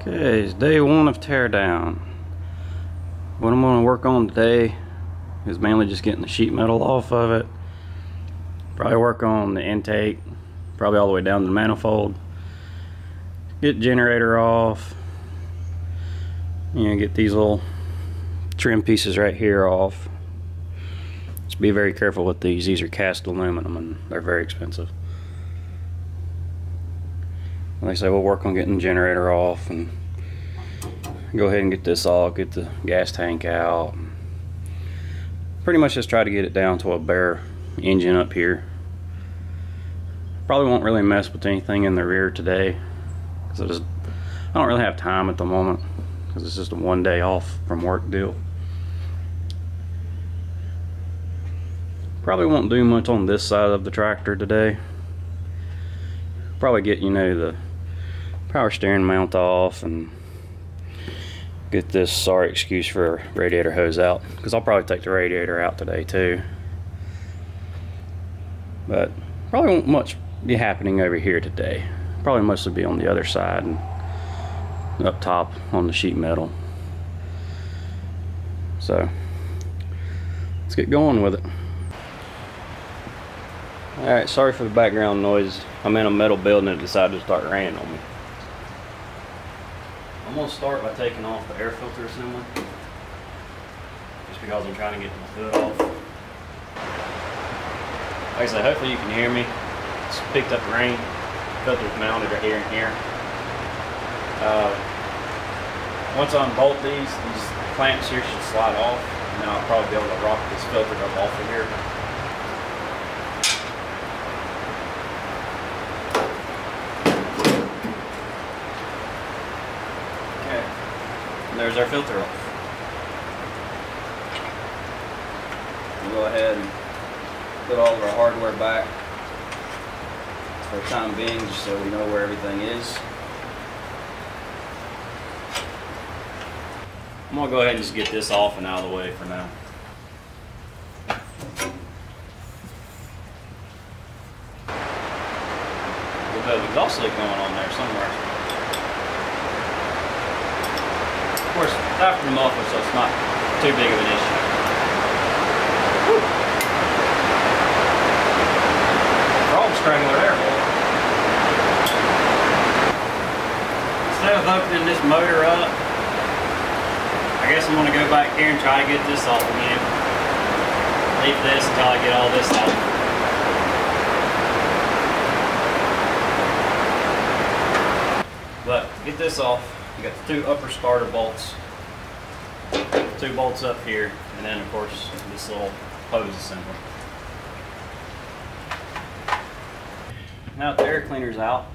Okay, it's day one of teardown. What I'm going to work on today is mainly just getting the sheet metal off of it. Probably work on the intake, probably all the way down to the manifold. Get the generator off. Get these little trim pieces right here off. Just be very careful with these. These are cast aluminum and they're very expensive. Like I say, we'll work on getting the generator off and go ahead and get this off, get the gas tank out. Pretty much just try to get it down to a bare engine up here. Probably won't really mess with anything in the rear today because I don't really have time at the moment because it's just a one day off from work deal. Probably won't do much on this side of the tractor today. Probably get the power steering mount off and get this, sorry excuse for radiator hose out, because I'll probably take the radiator out today too. But probably won't much be happening over here today. Probably mostly be on the other side and up top on the sheet metal. So let's get going with it. Alright, sorry for the background noise. I'm in a metal building and it decided to start raining on me. I'm going to start by taking off the air filter assembly, just because I'm trying to get the hood off. Like I said, hopefully you can hear me. It's picked up the rain. The filter's mounted right here and here. Once I unbolt these clamps here should slide off, and then I'll probably be able to rock this filter up off of here. There's our filter off. We'll go ahead and put all of our hardware back for the time being, just so we know where everything is. I'm going to go ahead and just get this off and out of the way for now. A little bit of exhaust leak going on there somewhere. Of course, after the muffler, so it's not too big of an issue. Whew. Throttle strangler there, boy. Instead of opening this motor up, I guess I'm going to go back here and try to get this off again. Leave this until I get all this out. But get this off. You got the two upper starter bolts, two bolts up here, and then of course this little hose assembly. Now that the air cleaner's out,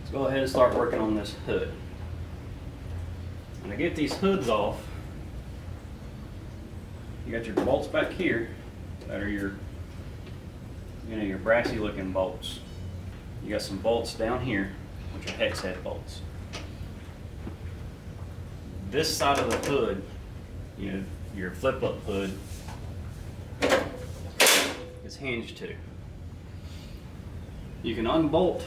let's go ahead and start working on this hood. And to get these hoods off, you got your bolts back here that are your brassy looking bolts. You got some bolts down here, which are hex head bolts. This side of the hood, your flip-up hood, is hinged to. You can unbolt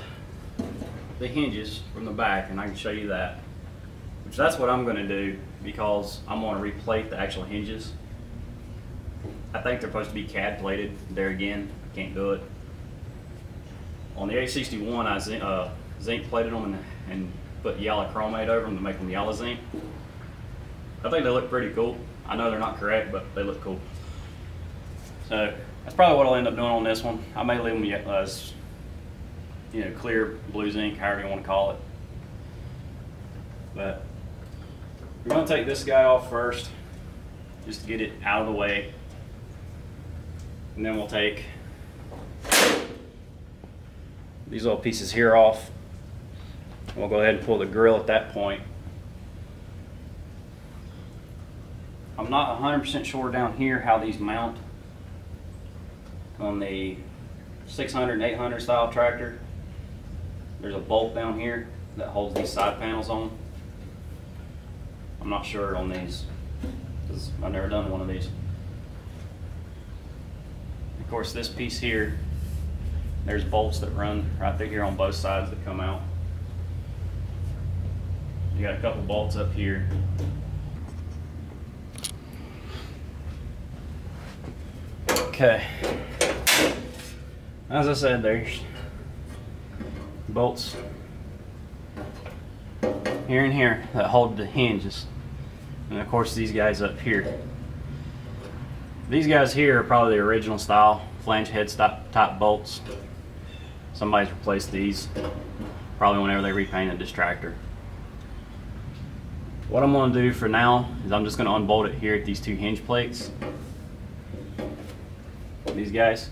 the hinges from the back, and I can show you that. Which that's what I'm going to do, because I'm going to replate the actual hinges. I think they're supposed to be CAD plated. There again, I can't do it. On the A61, I zinc plated them and put yellow chromate over them to make them yellow zinc. I think they look pretty cool. I know they're not correct, but they look cool. So that's probably what I'll end up doing on this one. I may leave them as clear blue zinc, however you want to call it. But we're going to take this guy off first, just to get it out of the way, and then we'll take these little pieces here off. We'll go ahead and pull the grill at that point. I'm not 100% sure down here how these mount on the 600 and 800 style tractor. There's a bolt down here that holds these side panels on. I'm not sure on these because I've never done one of these. Of course, this piece here, there's bolts that run right through here on both sides that come out. You got a couple bolts up here. Okay. As I said, there's bolts here and here that hold the hinges. And of course these guys up here. These guys here are probably the original style flange head type bolts. Somebody's replaced these probably whenever they repainted this tractor. What I'm going to do for now is I'm just going to unbolt it here at these two hinge plates. These guys.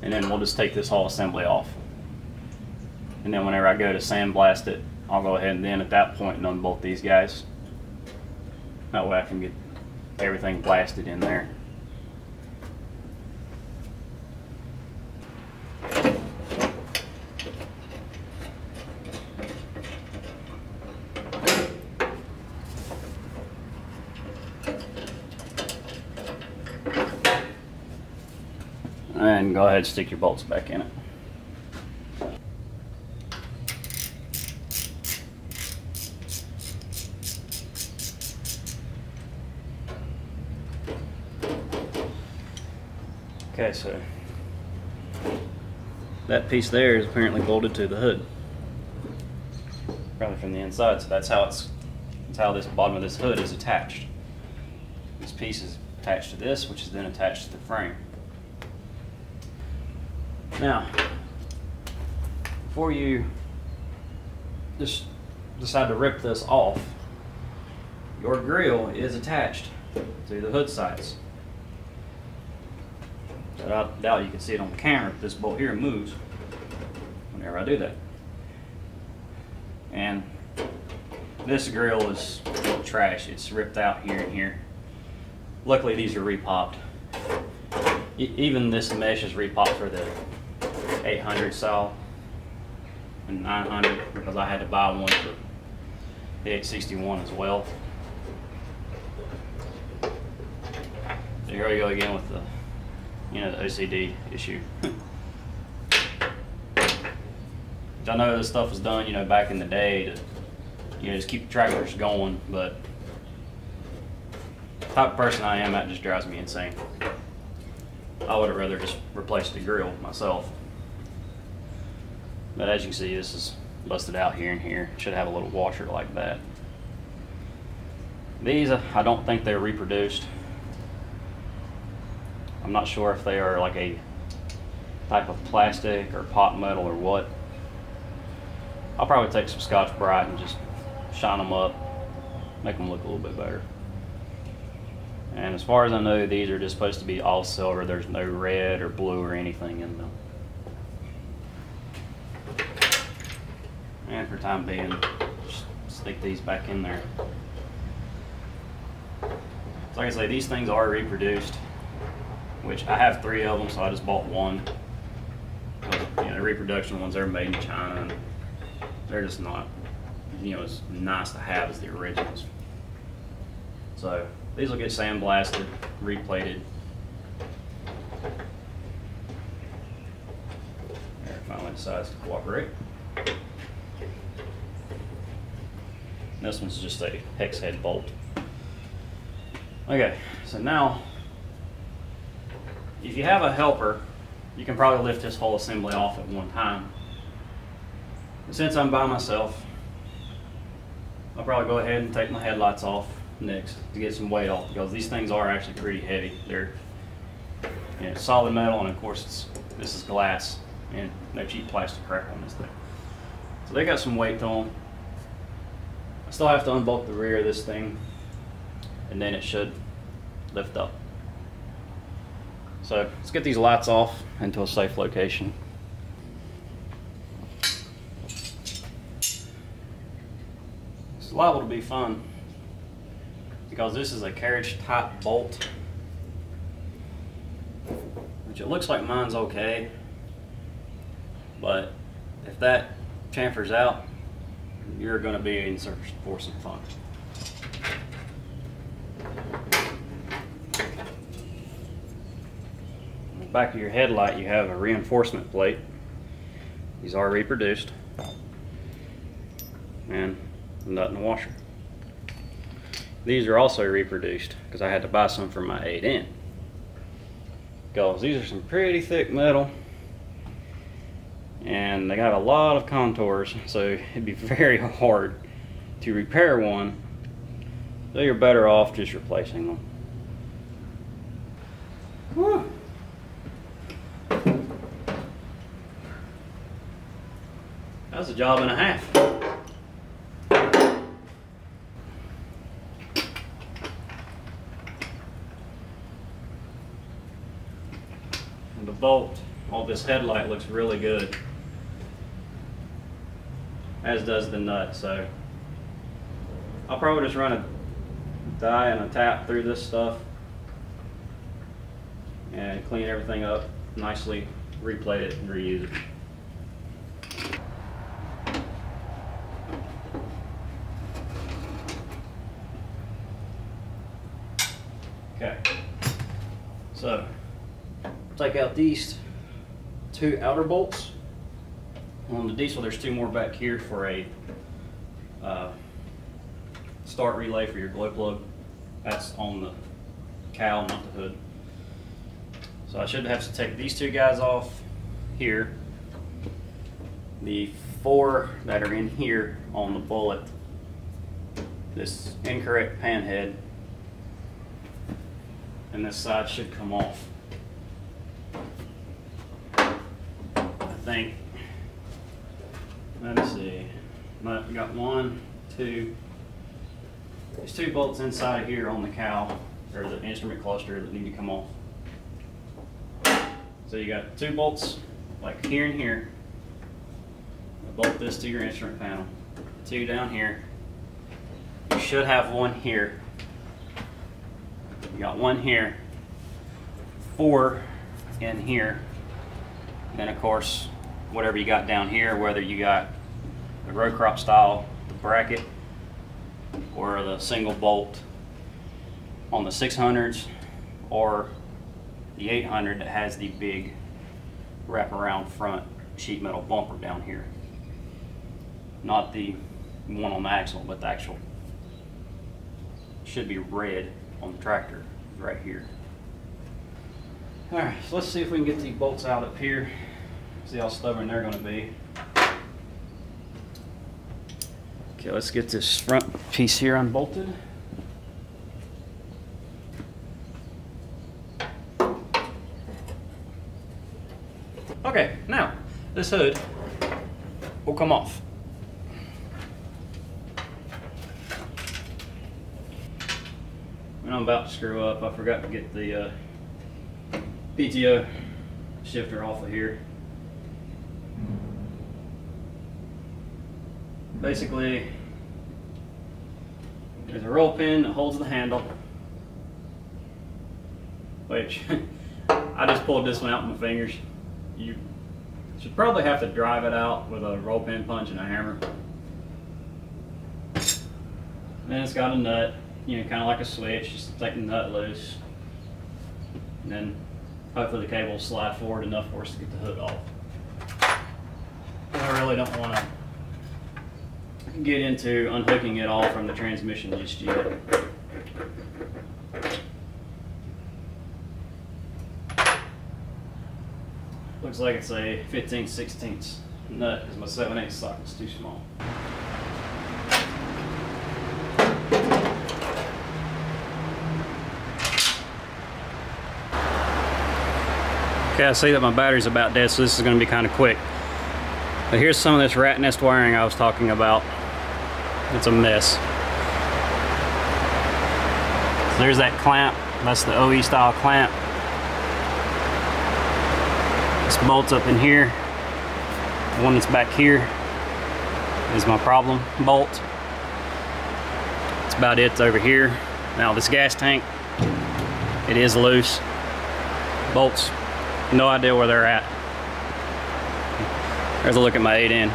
And then we'll just take this whole assembly off. And then whenever I go to sandblast it, I'll go ahead and then at that point and unbolt these guys. That way I can get everything blasted in there. And go ahead and stick your bolts back in it. Okay, so that piece there is apparently bolted to the hood, probably from the inside. So that's how this bottom of this hood is attached. This piece is attached to this, which is then attached to the frame. Now, before you just decide to rip this off, your grill is attached to the hood sides. So I doubt you can see it on camera, but this bolt here moves whenever I do that. And this grill is trash. It's ripped out here and here. Luckily these are repopped. Even this mesh is repopped for the 800 saw and 900 because I had to buy one for the 861 as well. There you go again with the, the OCD issue. Which I know this stuff was done, back in the day to, just keep the tractors going, but the type of person I am, that just drives me insane. I would have rather just replaced the grill myself. But as you can see, this is busted out here and here. Should have a little washer like that. These, I don't think they're reproduced. I'm not sure if they are like a type of plastic or pot metal or what. I'll probably take some Scotch-Brite and just shine them up, make them look a little bit better. And as far as I know, these are just supposed to be all silver. There's no red or blue or anything in them. And for time being, just stick these back in there. So like I say, these things are reproduced, which I have 3 of them, so I just bought one. But, the reproduction ones are made in China, and they're just not, as nice to have as the originals. So these will get sandblasted, replated. There, it finally decides to cooperate. This one's just a hex head bolt. Okay, so now, if you have a helper, you can probably lift this whole assembly off at one time. But since I'm by myself, I'll probably go ahead and take my headlights off next to get some weight off, because these things are actually pretty heavy. They're solid metal, and of course this is glass, and no cheap plastic crap on this thing. So they got some weight to them. I still have to unbolt the rear of this thing, and then it should lift up. So let's get these lights off into a safe location. It's liable to be fun because this is a carriage type bolt, which it looks like mine's okay, but if that chamfers out, you're going to be in search for some fun. On the back of your headlight, you have a reinforcement plate. These are reproduced, and nut and washer. These are also reproduced because I had to buy some for my 8N. Because these are some pretty thick metal and they got a lot of contours, so it'd be very hard to repair one. So you're better off just replacing them. Whew. That was a job and a half. And the bolt on this headlight looks really good, as does the nut. So I'll probably just run a die and a tap through this stuff and clean everything up nicely, replate it and reuse it. Okay, so take out these two outer bolts. On the diesel, there's two more back here for a start relay for your glow plug. That's on the cowl, not the hood. So I should have to take these two guys off here. The four that are in here on the bullet, this incorrect pan head, and this side should come off. I think. Let me see. We got one, two. There's two bolts inside of here on the cowl, or the instrument cluster, that need to come off. So you got two bolts, like here and here. Bolt this to your instrument panel. Two down here. You should have one here. You got one here. Four in here. And then of course, whatever you got down here, whether you got the row crop style, the bracket, or the single bolt on the 600s, or the 800 that has the big wraparound front sheet metal bumper down here. Not the one on the axle, but the actual should be red on the tractor right here. Alright, so let's see if we can get these bolts out up here. See how stubborn they're going to be. Okay, let's get this front piece here unbolted. Okay, now this hood will come off. And I'm about to screw up. I forgot to get the PTO shifter off of here. Basically, there's a roll pin that holds the handle, which I just pulled this one out with my fingers. You should probably have to drive it out with a roll pin punch and a hammer. Then it's got a nut, you know, kind of like a switch. Just take the nut loose, and then hopefully the cable will slide forward enough for us to get the hood off. I really don't want to get into unhooking it all from the transmission just yet. Looks like it's a 15/16 nut because my 7/8 socket's too small. Okay, I see that my battery's about dead, so this is going to be kind of quick. But here's some of this rat nest wiring I was talking about. It's a mess. So there's that clamp. That's the OE style clamp. This bolt's up in here. The one that's back here is my problem bolt. That's about it over here. Now this gas tank, it is loose. Bolts, no idea where they're at. There's a look at my 8N.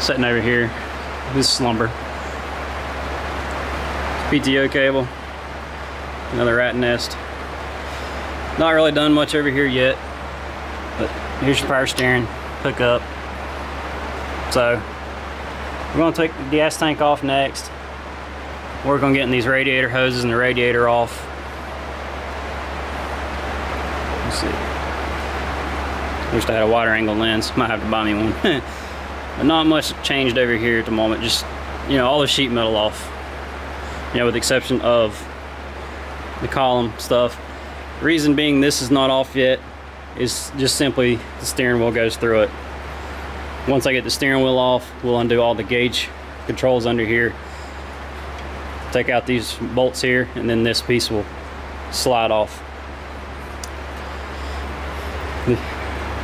Sitting over here. This is slumber. PTO cable. Another rat nest. Not really done much over here yet. But here's your power steering. Hook up. So We're going to take the gas tank off next. Work on getting these radiator hoses and the radiator off. Let's see. Wish I had a wider angle lens. Might have to buy me one. But not much changed over here at the moment. Just, you know, all the sheet metal off. You know, with the exception of the column stuff. Reason being this is not off yet is just simply the steering wheel goes through it. Once I get the steering wheel off, we'll undo all the gauge controls under here. Take out these bolts here, and then this piece will slide off.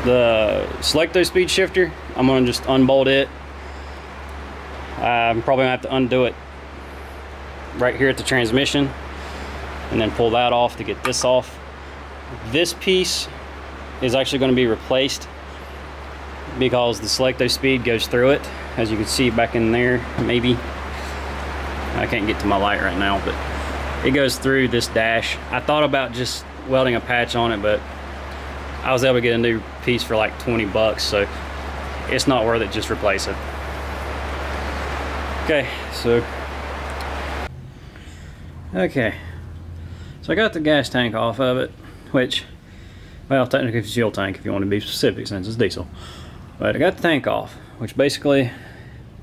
The selecto speed shifter, I'm gonna just unbolt it. I'm probably gonna have to undo it right here at the transmission, and then pull that off to get this off. This piece is actually going to be replaced because the selecto speed goes through it, as you can see back in there. Maybe I can't get to my light right now, but it goes through this dash. I thought about just welding a patch on it, but I was able to get a new piece for like 20 bucks, so it's not worth it. Just replace it. Okay, so I got the gas tank off of it, which, well, technically it's a fuel tank if you want to be specific since it's diesel. But I got the tank off, which basically I'm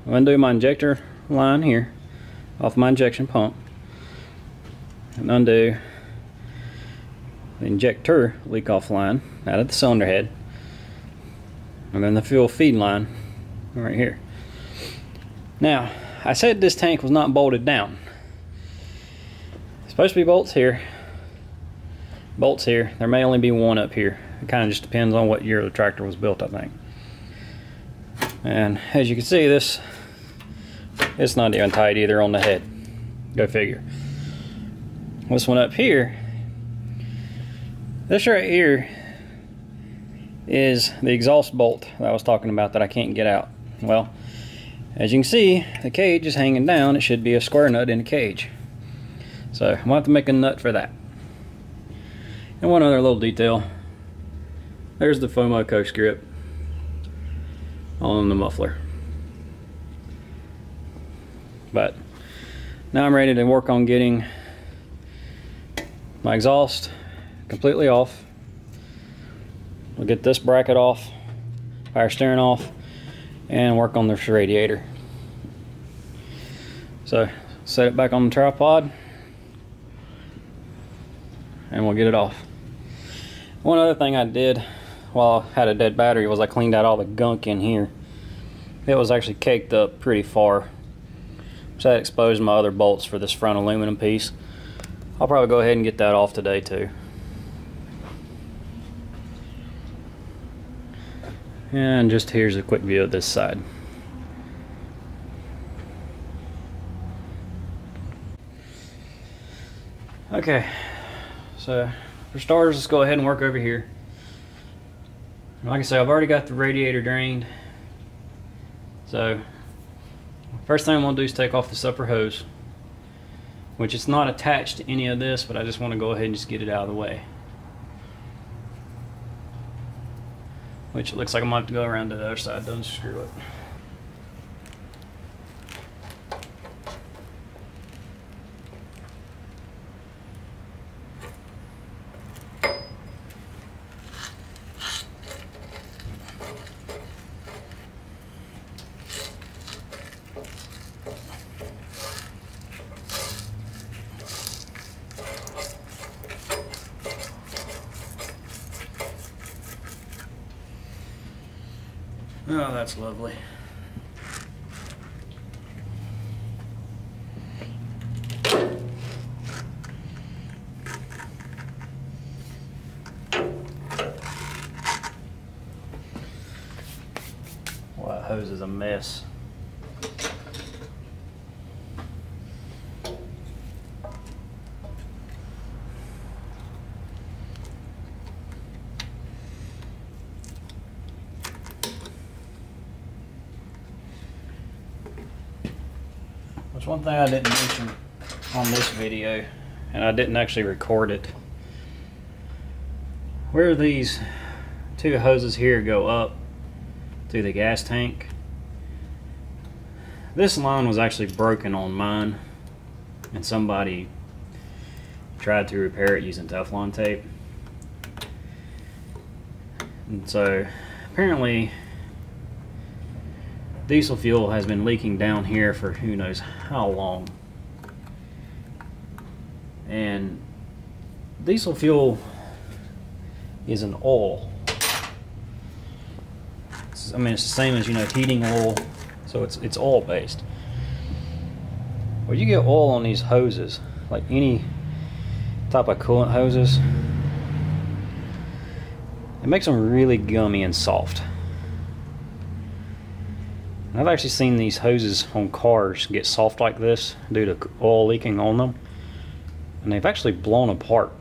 going to undo my injector line here off my injection pump and undo the injector leak off line out of the cylinder head, and then the fuel feed line right here. Now, I said this tank was not bolted down. It's supposed to be bolts here. There may only be one up here. It kind of just depends on what year the tractor was built, I think. And as you can see, it's not even tight either on the head. Go figure. This one up here, this right here is the exhaust bolt that I was talking about that I can't get out. Well, as you can see, the cage is hanging down. It should be a square nut in the cage. So I'm going to have to make a nut for that. And one other little detail. There's the FOMO coast grip on the muffler. But now I'm ready to work on getting my exhaust completely off. We'll get this bracket off, power steering off, and work on this radiator. So set it back on the tripod and we'll get it off. One other thing I did while I had a dead battery was I cleaned out all the gunk in here. It was actually caked up pretty far, so that exposed my other bolts for this front aluminum piece. I'll probably go ahead and get that off today too. And just here's a quick view of this side. Okay, so for starters, let's go ahead and work over here. Like I said, I've already got the radiator drained. So first thing I'm going to do is take off this upper hose, which is not attached to any of this, but I just want to go ahead and just get it out of the way. Which it looks like I'm going to have to go around to the other side. Don't screw it. Oh, that's lovely. Well, that hose is a mess. There's one thing I didn't mention on this video, and I didn't actually record it. Where these two hoses here go up to the gas tank, This line was actually broken on mine, and somebody tried to repair it using Teflon tape. And so apparently diesel fuel has been leaking down here for who knows how long. And diesel fuel is an oil. I mean, it's the same as, you know, heating oil, so it's oil based. Well, you get oil on these hoses, like any type of coolant hoses, it makes them really gummy and soft. And I've actually seen these hoses on cars get soft like this due to oil leaking on them, and they've actually blown apart.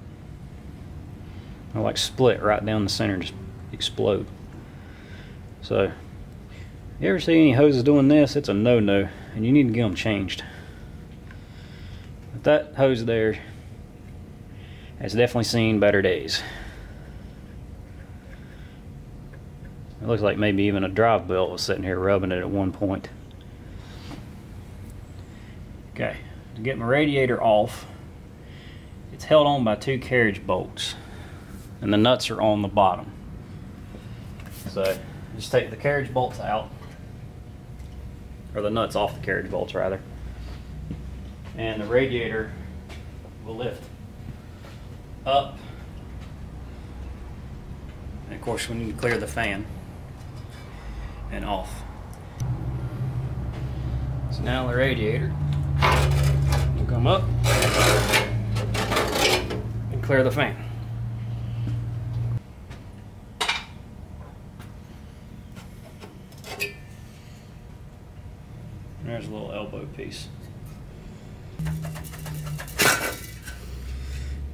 They'll like split right down the center and just explode. So, you ever see any hoses doing this, it's a no-no, and you need to get them changed. But that hose there has definitely seen better days. It looks like maybe even a drive belt was sitting here rubbing it at one point. Okay, to get my radiator off, it's held on by 2 carriage bolts, and the nuts are on the bottom. So, just take the carriage bolts out, or the nuts off the carriage bolts rather, and the radiator will lift up. And of course we need to clear the fan and off. So now the radiator will come up and clear the fan. There's a little elbow piece.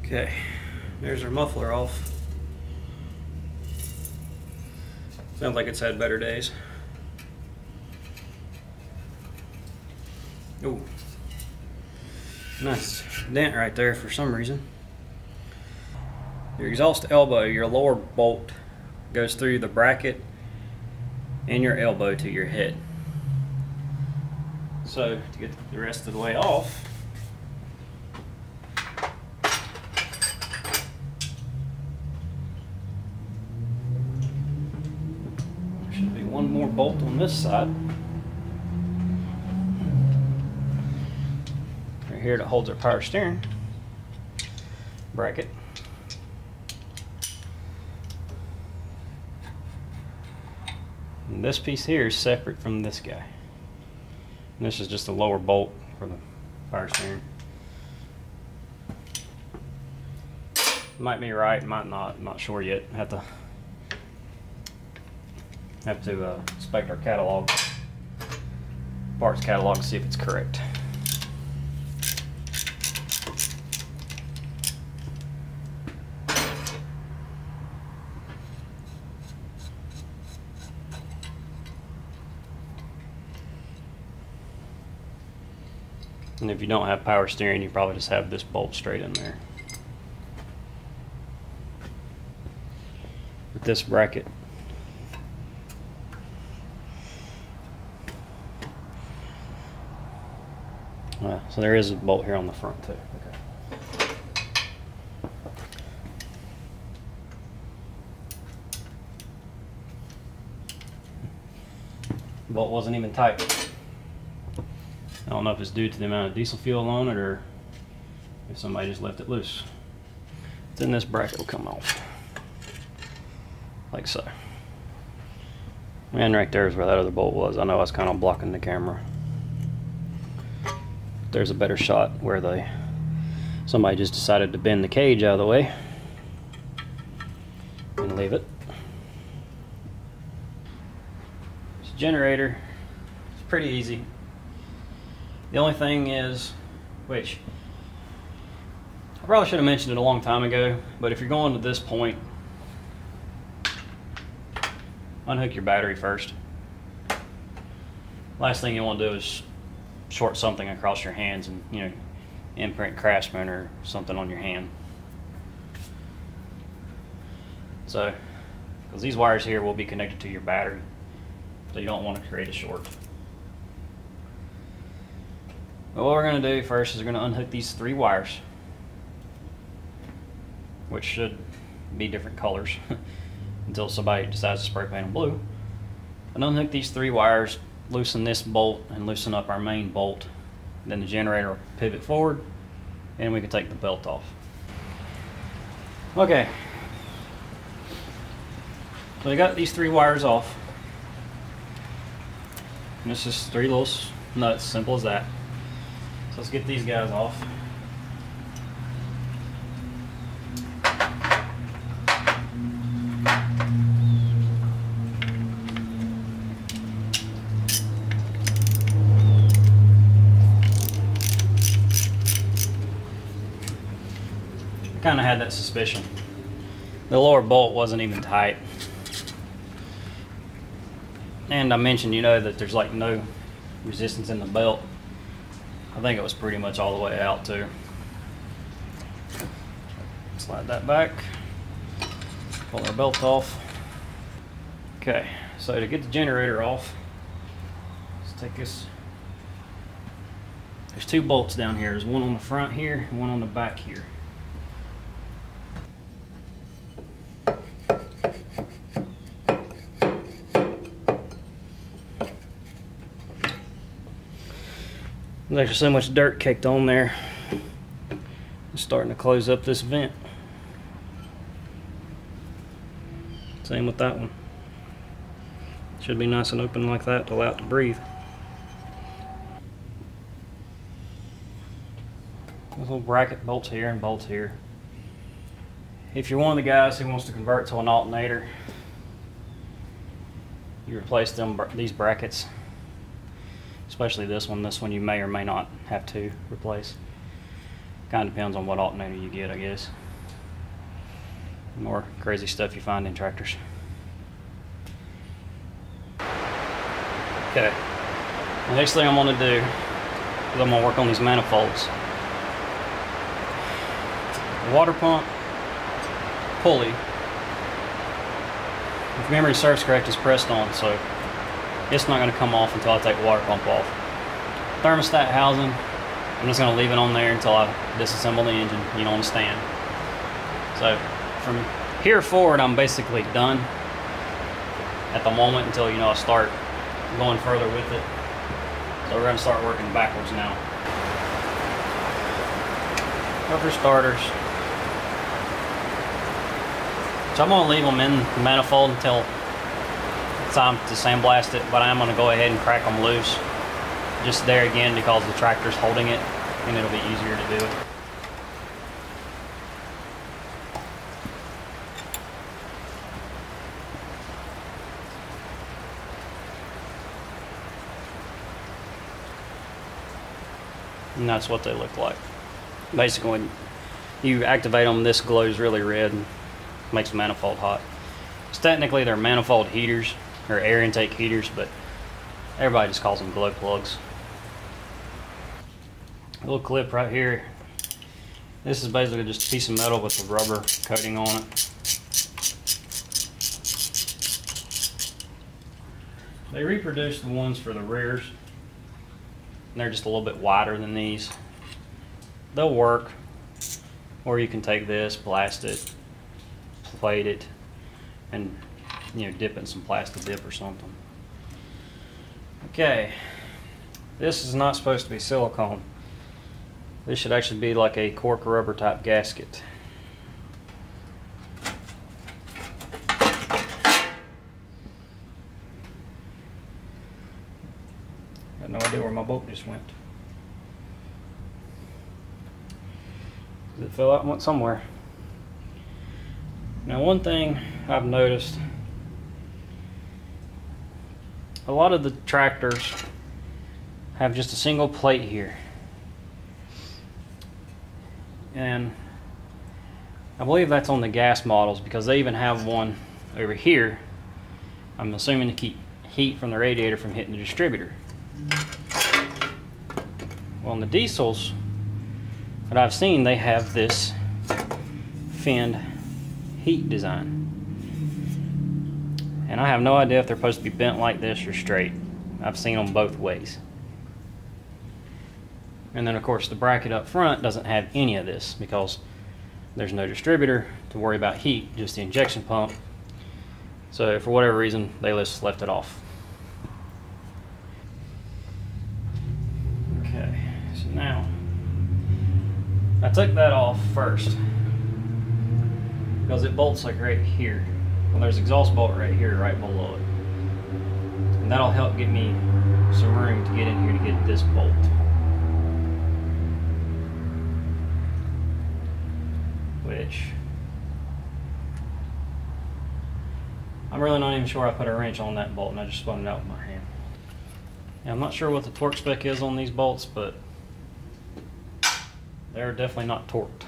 Okay, there's our muffler off. Sounds like it's had better days. Oh, nice dent right there for some reason. Your exhaust elbow, your lower bolt goes through the bracket and your elbow to your head. So to get the rest of the way off, there should be one more bolt on this side. Right here that holds our power steering bracket. And this piece here is separate from this guy. And this is just a lower bolt for the power steering. Might be right, might not. I'm not sure yet. Have to inspect our catalog, parts catalog, to see if it's correct. And if you don't have power steering, you probably just have this bolt straight in there. With this bracket, so there is a bolt here on the front too. Okay. Bolt wasn't even tight. I don't know if it's due to the amount of diesel fuel on it or if somebody just left it loose. Then this bracket will come off, like so. And right there is where that other bolt was. I know I was kind of blocking the camera. There's a better shot where somebody just decided to bend the cage out of the way and leave it. This generator is pretty easy. The only thing is, which I probably should have mentioned it a long time ago, but if you're going to this point, unhook your battery first. Last thing you want to do is short something across your hands and, you know, imprint Craftsman or something on your hand. So, because these wires here will be connected to your battery, so you don't want to create a short. Well, what we're going to do first is we're going to unhook these 3 wires, which should be different colors until somebody decides to spray paint them blue. And unhook these 3 wires, loosen this bolt, and loosen up our main bolt. Then the generator will pivot forward, and we can take the belt off. Okay. So I got these 3 wires off. And it's just 3 little nuts, simple as that. So let's get these guys off. I kind of had that suspicion. The lower bolt wasn't even tight. And I mentioned, you know, that there's like no resistance in the belt. I think it was pretty much all the way out too. Slide that back. Pull our belt off. Okay, so to get the generator off, let's take this. There's 2 bolts down here. There's one on the front here and one on the back here. There's actually so much dirt caked on there. It's starting to close up this vent. Same with that one. Should be nice and open like that to allow it to breathe. Little bracket bolts here and bolts here. If you're one of the guys who wants to convert to an alternator, you replace these brackets. Especially this one you may or may not have to replace. Kind of depends on what alternator you get, I guess. More crazy stuff you find in tractors. Okay, the next thing I'm going to do is I'm going to work on these manifolds. The water pump pulley, if memory serves correct, is pressed on, so it's not going to come off until I take the water pump off. Thermostat housing, I'm just going to leave it on there until I disassemble the engine, you know, on the stand. So from here forward, I'm basically done at the moment until, you know, I start going further with it. So we're going to start working backwards now. Rubber starters. So I'm going to leave them in the manifold until it's time to sandblast it, but I'm going to go ahead and crack them loose. Just there again because the tractor's holding it and it'll be easier to do it. And that's what they look like. Basically, when you activate them, this glows really red and makes the manifold hot. So technically they're manifold heaters or air intake heaters, but everybody just calls them glow plugs. A little clip right here. This is basically just a piece of metal with a rubber coating on it. They reproduced the ones for the rears, and they're just a little bit wider than these. They'll work, or you can take this, blast it, plate it, and, you know, dip it in some plastic dip or something. Okay, this is not supposed to be silicone. This should actually be like a cork rubber type gasket. Got no idea where my bolt just went. It fell out and went somewhere. Now, one thing I've noticed, a lot of the tractors have just a single plate here. And I believe that's on the gas models because they even have one over here, I'm assuming to keep heat from the radiator from hitting the distributor. Well, on the diesels that I've seen, they have this finned heat design. And I have no idea if they're supposed to be bent like this or straight. I've seen them both ways. And then of course the bracket up front doesn't have any of this because there's no distributor to worry about heat, just the injection pump. So for whatever reason, they just left it off. Okay, so now I took that off first because it bolts like right here. Well, there's an exhaust bolt right here, right below it. And that'll help get me some room to get in here to get this bolt. Which I'm really not even sure I put a wrench on that bolt, and I just spun it out with my hand. Now, I'm not sure what the torque spec is on these bolts, but they're definitely not torqued.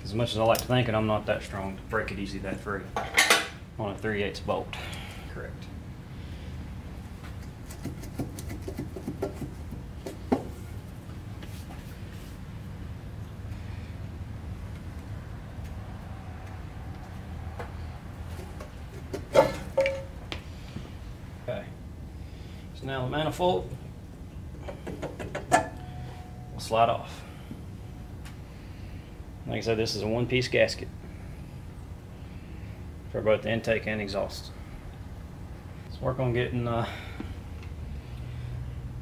As much as I like to think it, I'm not that strong to break it easy that free on a 3/8 bolt. Correct. Okay. So now the manifold will slide off. Like I said, this is a one-piece gasket for both the intake and exhaust. Let's work on getting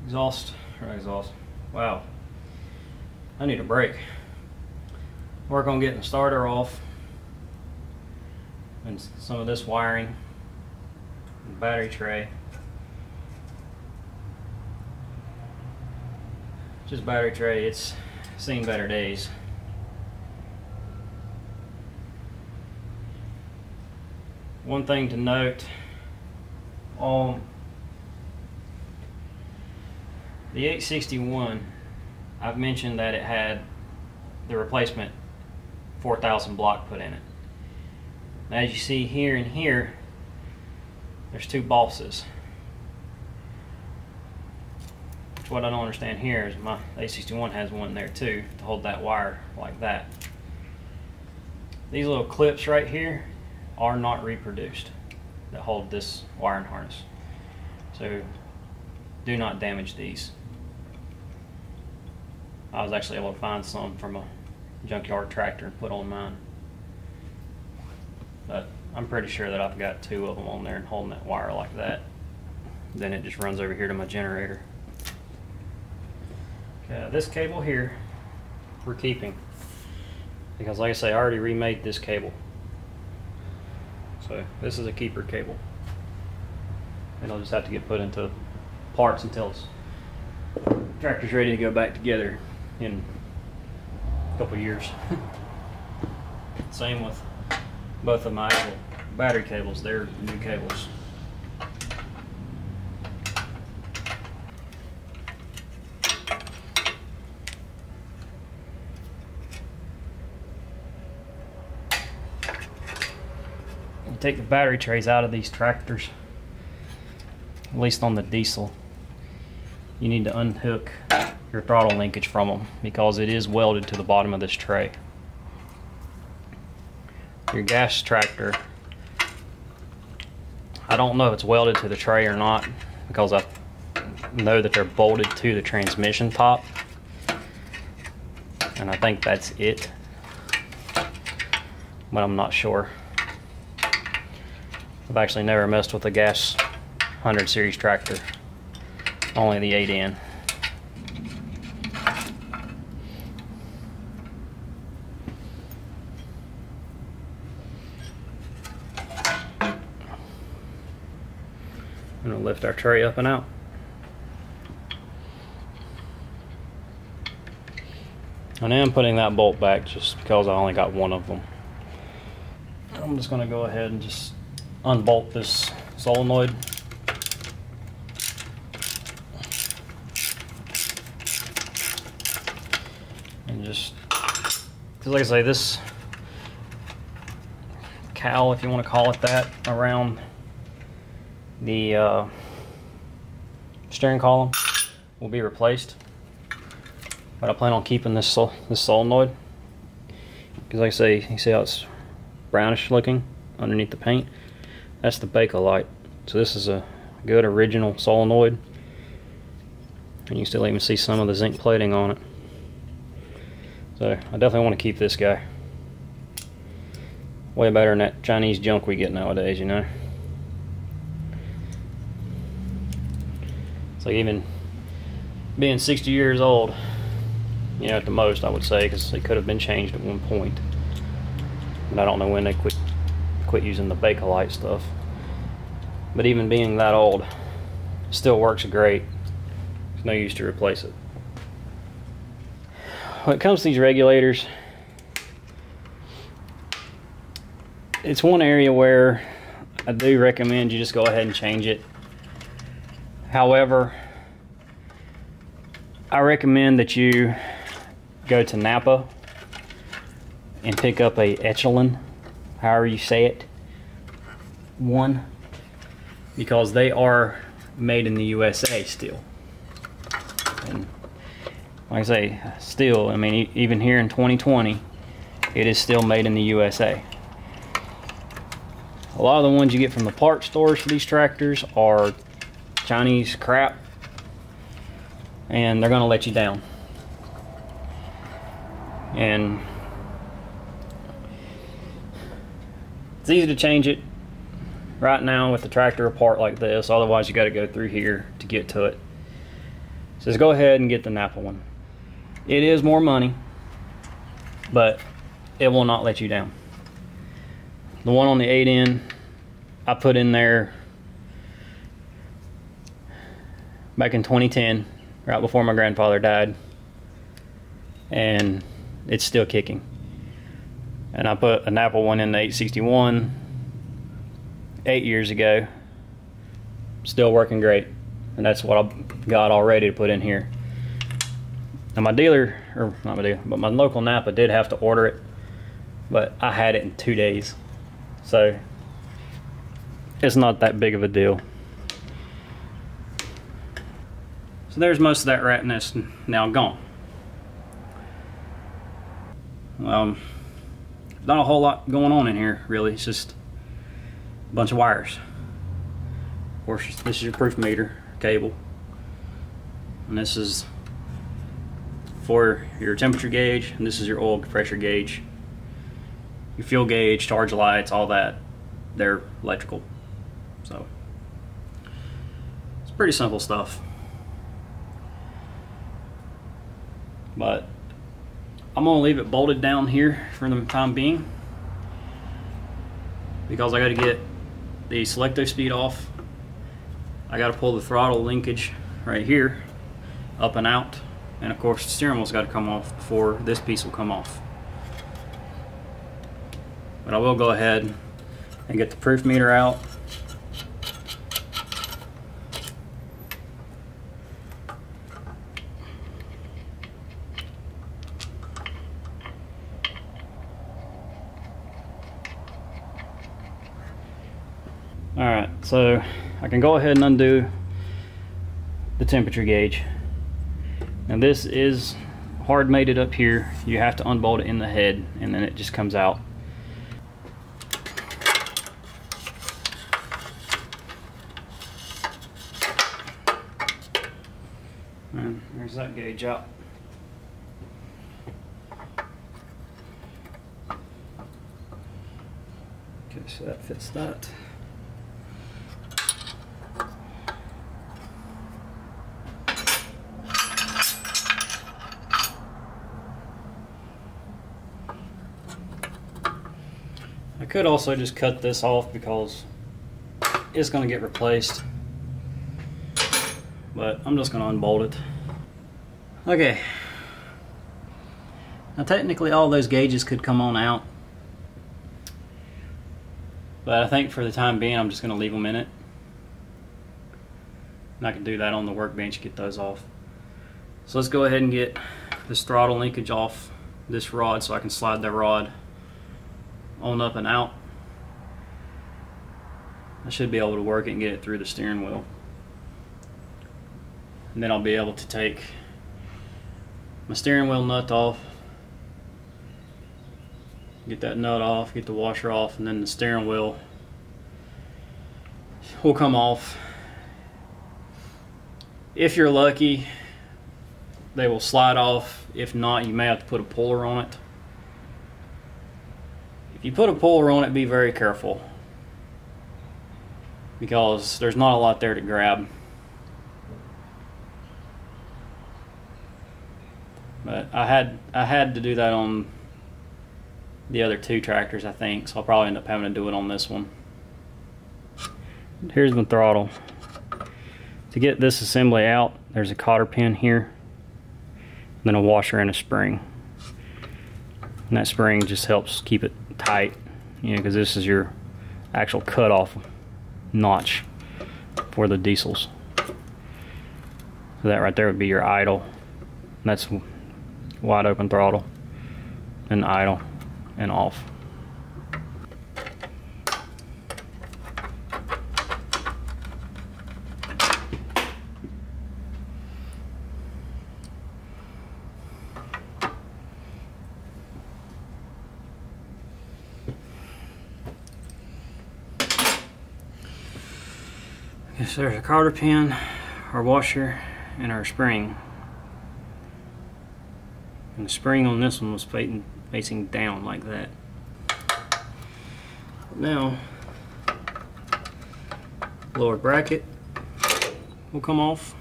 exhaust. Wow, I need a break. Work on getting the starter off and some of this wiring, the battery tray. Just battery tray, it's seen better days. One thing to note on the 861, I've mentioned that it had the replacement 4000 block put in it. Now, as you see here and here, there's two bosses. What I don't understand here is my 861 has one there too to hold that wire like that. These little clips right here are not reproduced that hold this wiring harness, so do not damage these. I was actually able to find some from a junkyard tractor and put on mine, but I'm pretty sure that I've got two of them on there and holding that wire like that. Then it just runs over here to my generator. Okay, this cable here we're keeping because, like I say, I already remade this cable. So this is a keeper cable. It'll just have to get put into parts until the tractor's ready to go back together in a couple years. Same with both of my actual battery cables. They're new cables. Take the battery trays out of these tractors, at least on the diesel. You need to unhook your throttle linkage from them because it is welded to the bottom of this tray. Your gas tractor, I don't know if it's welded to the tray or not because I know that they're bolted to the transmission top, and I think that's it, but I'm not sure. I've actually never messed with a gas 100 series tractor, only the 8N. I'm going to lift our tray up and out. And I am putting that bolt back just because I only got one of them. I'm just going to go ahead and just unbolt this solenoid. And just, because like I say, this cowl, if you want to call it that, around the steering column will be replaced. But I plan on keeping this solenoid. Because like I say, you see how it's brownish looking underneath the paint? That's the Bakelite. So this is a good original solenoid. And you can still even see some of the zinc plating on it. So I definitely want to keep this guy. Way better than that Chinese junk we get nowadays, you know. It's like even being 60 years old, you know, at the most I would say, because it could have been changed at one point. But I don't know when they quit using the Bakelite stuff. But even being that old, it still works great. There's no use to replace it. When it comes to these regulators, it's one area where I do recommend you just go ahead and change it. However, I recommend that you go to Napa and pick up a Echelon, however you say it, one, because they are made in the USA still. And like I say, still, I mean, even here in 2020, it is still made in the USA. A lot of the ones you get from the parts stores for these tractors are Chinese crap, and they're gonna let you down. And it's easy to change it right now with the tractor apart like this, otherwise you got to go through here to get to it. So just go ahead and get the Napa one. It is more money, but it will not let you down. The one on the 8N I put in there back in 2010, right before my grandfather died, and it's still kicking. And I put a Napa one in the 861 8 years ago, still working great, and that's what I've got all ready to put in here. Now my dealer, or not my dealer, but my local Napa did have to order it, but I had it in 2 days, so it's not that big of a deal. So there's most of that ratness now gone. Not a whole lot going on in here really, it's just a bunch of wires. Of course, this is your proof meter cable, and this is for your temperature gauge, and this is your oil pressure gauge. Your fuel gauge, charge lights, all that, they're electrical. So it's pretty simple stuff. But I'm gonna leave it bolted down here for the time being, because I got to get the selective speed off. I got to pull the throttle linkage right here up and out, and of course the steering wheel's got to come off before this piece will come off. But I will go ahead and get the proof meter out. Alright, so I can go ahead and undo the temperature gauge. Now this is hard mated up here. You have to unbolt it in the head, and then it just comes out. And there's that gauge out. Okay, so that fits that. I could also just cut this off because it's going to get replaced, but I'm just going to unbolt it. Okay, now technically all those gauges could come on out, but I think for the time being I'm just going to leave them in it, and I can do that on the workbench, get those off. So let's go ahead and get this throttle linkage off this rod so I can slide that rod on up and out. I should be able to work it and get it through the steering wheel, and then I'll be able to take my steering wheel nut off, get that nut off, get the washer off, and then the steering wheel will come off. If you're lucky, they will slide off. If not, you may have to put a puller on it. If you put a puller on it, be very careful, because there's not a lot there to grab. But I had to do that on the other two tractors, I think, so I'll probably end up having to do it on this one. Here's my throttle. To get this assembly out, there's a cotter pin here, then a washer and a spring. And that spring just helps keep it tight, you know, because this is your actual cutoff notch for the diesels. So that right there would be your idle. And that's wide open throttle, and idle, and off. Okay, so there's a cotter pin, our washer, and our spring. And the spring on this one was facing down like that. Now, lower bracket will come off.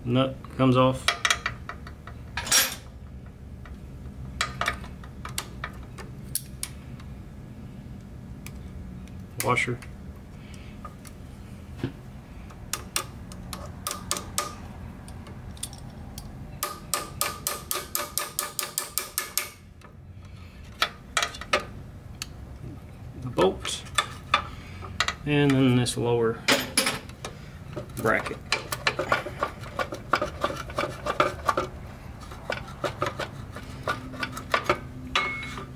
Nut comes off. Washer. The bolts, and then this lower bracket.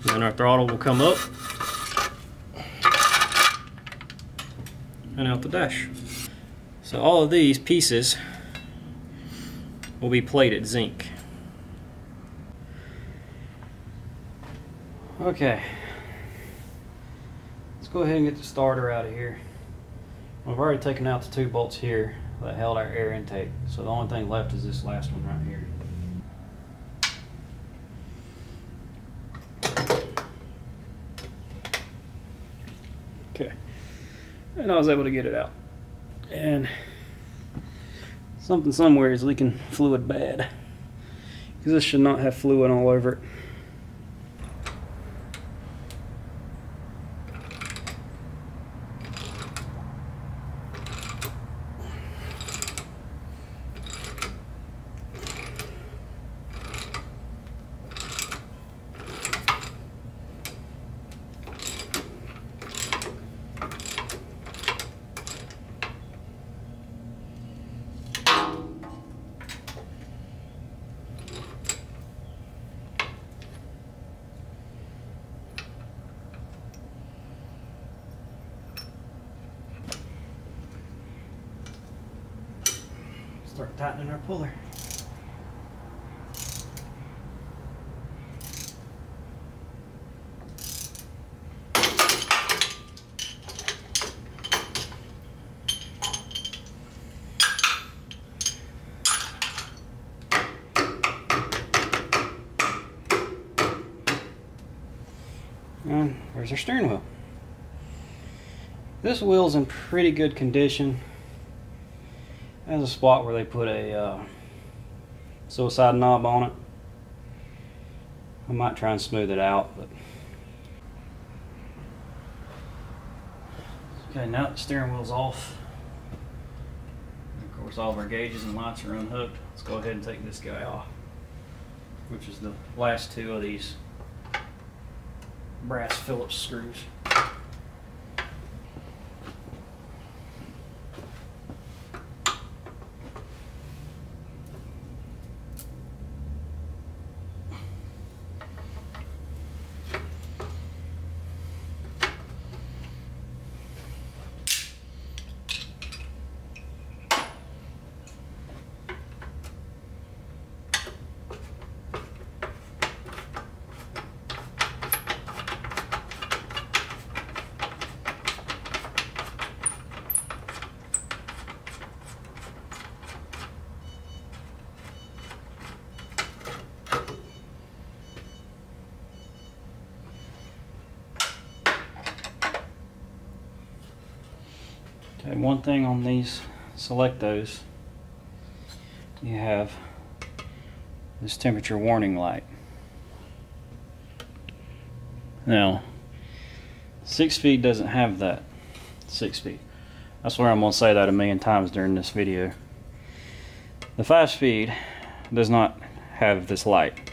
Then our throttle will come up and out the dash. So all of these pieces will be plated zinc. Okay. Go ahead and get the starter out of here. I've already taken out the two bolts here that held our air intake, so the only thing left is this last one right here. Okay, and I was able to get it out. And something somewhere is leaking fluid bad, because this should not have fluid all over it. Start tightening our puller. And where's our steering wheel? This wheel's in pretty good condition. There's a spot where they put a suicide knob on it. I might try and smooth it out, but okay. Now that the steering wheel's off, of course all of our gauges and lights are unhooked. Let's go ahead and take this guy off, which is the last two of these brass Phillips screws. Okay, one thing on these Selectos, you have this temperature warning light. Now, 6-speed doesn't have that. 6-speed. I swear I'm going to say that a million times during this video. The 5-speed does not have this light.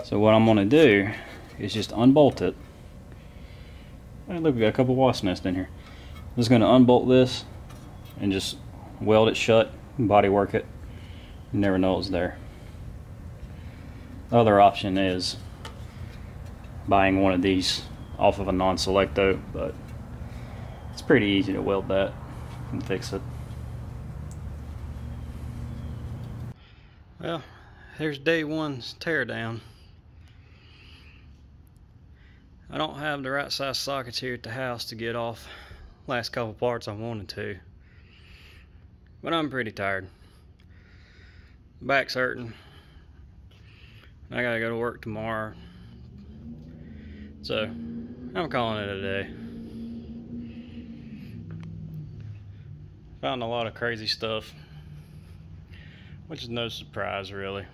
So what I'm going to do is just unbolt it. Hey, look, we got a couple wasp nests in here. I'm just going to unbolt this and just weld it shut, body work it. You never know it's there. The other option is buying one of these off of a non-Selecto, but it's pretty easy to weld that and fix it. Well, here's day one's teardown. I don't have the right size sockets here at the house to get off last couple parts I wanted to, but I'm pretty tired. Back's hurting. I gotta go to work tomorrow, so I'm calling it a day. Found a lot of crazy stuff, which is no surprise really,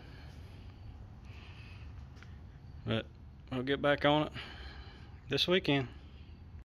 but I'll get back on it this weekend.